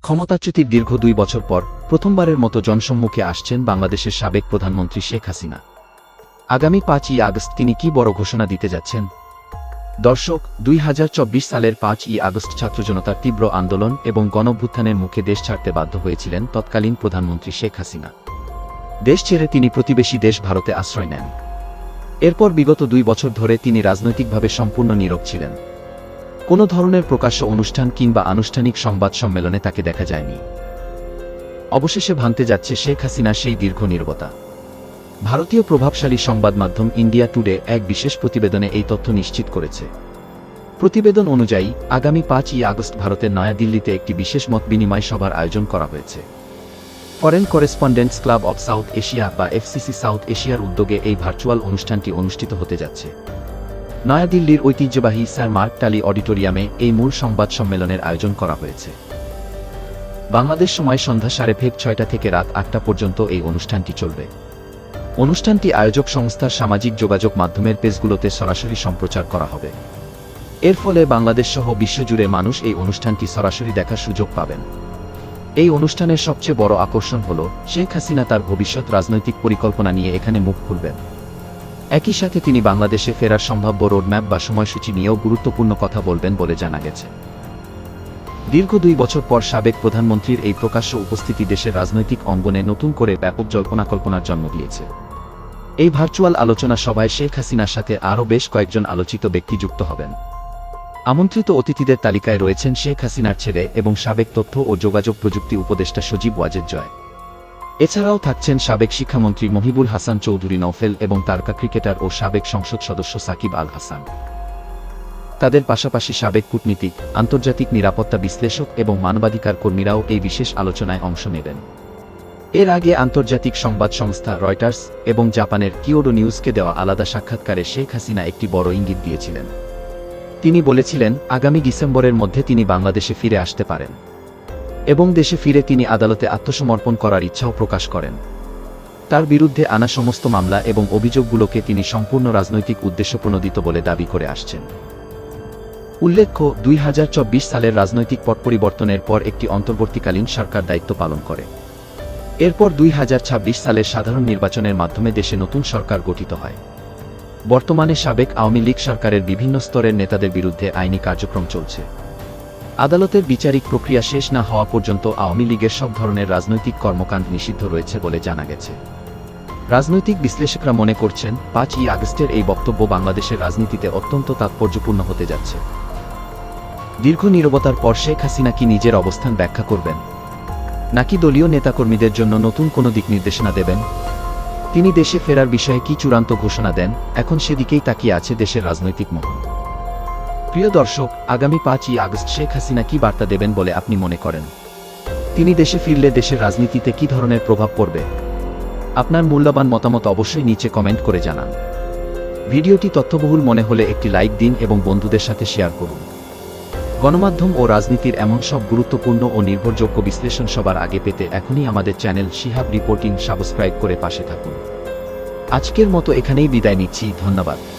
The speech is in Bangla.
ক্ষমতাচ্যুতির দীর্ঘ ২ বছর পর প্রথমবারের মতো জনসম্মুখে আসছেন বাংলাদেশের সাবেক প্রধানমন্ত্রী শেখ হাসিনা। আগামী ৫ই আগস্ট তিনি কি বড় ঘোষণা দিতে যাচ্ছেন? দর্শক, ২০২৪ সালের ৫ই আগস্ট ছাত্র জনতার তীব্র আন্দোলন এবং গণঅভ্যুত্থানের মুখে দেশ ছাড়তে বাধ্য হয়েছিলেন তৎকালীন প্রধানমন্ত্রী শেখ হাসিনা। দেশ ছেড়ে তিনি প্রতিবেশী দেশ ভারতে আশ্রয় নেন। এরপর বিগত ২ বছর ধরে তিনি রাজনৈতিকভাবে সম্পূর্ণ নীরব ছিলেন। কোনো ধরনের প্রকাশ্য অনুষ্ঠান কিংবা আনুষ্ঠানিক সংবাদ সম্মেলনে তাকে দেখা যায়নি। অবশেষে ভাঙতে যাচ্ছে শেখ হাসিনার সেই দীর্ঘ নীরবতা। ভারতীয় প্রভাবশালী সংবাদ মাধ্যম ইন্ডিয়া টুডে এক বিশেষ প্রতিবেদনে এই তথ্য নিশ্চিত করেছে। প্রতিবেদন অনুযায়ী আগামী ৫ই আগস্ট ভারতের নয়াদিল্লিতে একটি বিশেষ মত বিনিময় সভার আয়োজন করা হয়েছে। Foreign correspondents club of south Asia বা এফসিসি সাউথ এশিয়ার উদ্যোগে এই ভার্চুয়াল অনুষ্ঠানটি অনুষ্ঠিত হতে যাচ্ছে। নয়াদিল্লির ঐতিহ্যবাহী স্যার মার্ক টালি অডিটোরিয়ামে এই মূল সংবাদ সম্মেলনের আয়োজন করা হয়েছে। বাংলাদেশ সময় সন্ধ্যা 6:30 থেকে রাত 8টা পর্যন্ত এই অনুষ্ঠানটি চলবে। অনুষ্ঠানটি আয়োজক সংস্থার সামাজিক যোগাযোগ মাধ্যমের পেজগুলোতে সরাসরি সম্প্রচার করা হবে। এর ফলে বাংলাদেশ সহ বিশ্বজুড়ে মানুষ এই অনুষ্ঠানটি সরাসরি দেখার সুযোগ পাবেন। এই অনুষ্ঠানের সবচেয়ে বড় আকর্ষণ হল শেখ হাসিনা তার ভবিষ্যৎ রাজনৈতিক পরিকল্পনা নিয়ে এখানে মুখ খুলবেন। একই সাথে তিনি বাংলাদেশে ফেরার সম্ভাব্য রোডম্যাপ বা সময়সূচি নিয়েও গুরুত্বপূর্ণ কথা বলবেন বলে জানা গেছে। দীর্ঘ ২ বছর পর সাবেক প্রধানমন্ত্রীর এই প্রকাশ্য উপস্থিতি দেশের রাজনৈতিক অঙ্গনে নতুন করে ব্যাপক জল্পনা-কল্পনার জন্ম দিয়েছে। এই ভার্চুয়াল আলোচনা সভায় শেখ হাসিনার সাথে আরও বেশ কয়েকজন আলোচিত ব্যক্তি যুক্ত হবেন। আমন্ত্রিত অতিথিদের তালিকায় রয়েছেন শেখ হাসিনার ছেলে এবং সাবেক তথ্য ও যোগাযোগ প্রযুক্তি উপদেষ্টা সজীব ওয়াজেদ জয়। এছাড়াও থাকছেন সাবেক শিক্ষামন্ত্রী মহিবুল হাসান চৌধুরী নওফেল এবং তারকা ক্রিকেটার ও সাবেক সংসদ সদস্য সাকিব আল হাসান। তাদের পাশাপাশি সাবেক কূটনীতিক, আন্তর্জাতিক নিরাপত্তা বিশ্লেষক এবং মানবাধিকার কর্মীরাও এই বিশেষ আলোচনায় অংশ নেবেন। এর আগে আন্তর্জাতিক সংবাদ সংস্থা রয়টার্স এবং জাপানের কিয়োডো নিউজকে দেওয়া আলাদা সাক্ষাৎকারে শেখ হাসিনা একটি বড় ইঙ্গিত দিয়েছিলেন। তিনি বলেছিলেন, আগামী ডিসেম্বরের মধ্যে তিনি বাংলাদেশে ফিরে আসতে পারেন এবং দেশে ফিরে তিনি আদালতে আত্মসমর্পণ করার ইচ্ছাও প্রকাশ করেন। তার বিরুদ্ধে আনা সমস্ত মামলা এবং অভিযোগগুলোকে তিনি সম্পূর্ণ রাজনৈতিক উদ্দেশ্যপ্রণোদিত বলে দাবি করে আসছেন। উল্লেখ্য, ২০২৪ সালের রাজনৈতিক পট পরিবর্তনের পর একটি অন্তর্বর্তীকালীন সরকার দায়িত্ব পালন করে। এরপর ২০২৬ সালের সাধারণ নির্বাচনের মাধ্যমে দেশে নতুন সরকার গঠিত হয়। বর্তমানে সাবেক আওয়ামী লীগ সরকারের বিভিন্ন স্তরের নেতাদের বিরুদ্ধে আইনি কার্যক্রম চলছে। আদালতের বিচারিক প্রক্রিয়া শেষ না হওয়া পর্যন্ত আওয়ামী লীগের সব ধরনের রাজনৈতিক কর্মকাণ্ড নিষিদ্ধ রয়েছে বলে জানা গেছে। রাজনৈতিক বিশ্লেষকরা মনে করছেন ৫ই আগস্টের এই বক্তব্য বাংলাদেশের রাজনীতিতে অত্যন্ত তাৎপর্যপূর্ণ হতে যাচ্ছে। দীর্ঘ নীরবতার পর শেখ হাসিনা কি নিজের অবস্থান ব্যাখ্যা করবেন, নাকি দলীয় নেতাকর্মীদের জন্য নতুন কোনো দিক নির্দেশনা দেবেন? তিনি দেশে ফেরার বিষয়ে কি চূড়ান্ত ঘোষণা দেন, এখন সেদিকেই তাকিয়ে আছে দেশের রাজনৈতিক মহল। প্রিয় দর্শক, আগামী ৫ই আগস্ট শেখ হাসিনা কি বার্তা দেবেন বলে আপনি মনে করেন? তিনি দেশে ফিরলে দেশের রাজনীতিতে কি ধরনের প্রভাব পড়বে? আপনার মূল্যবান মতামত অবশ্যই নিচে কমেন্ট করে জানান। ভিডিওটি তথ্যবহুল মনে হলে একটি লাইক দিন এবং বন্ধুদের সাথে শেয়ার করুন। গণমাধ্যম ও রাজনীতির এমন সব গুরুত্বপূর্ণ ও নির্ভরযোগ্য বিশ্লেষণ সবার আগে পেতে এখনই আমাদের চ্যানেল শিহাব রিপোর্টিং সাবস্ক্রাইব করে পাশে থাকুন। আজকের মতো এখানেই বিদায় নিচ্ছি, ধন্যবাদ।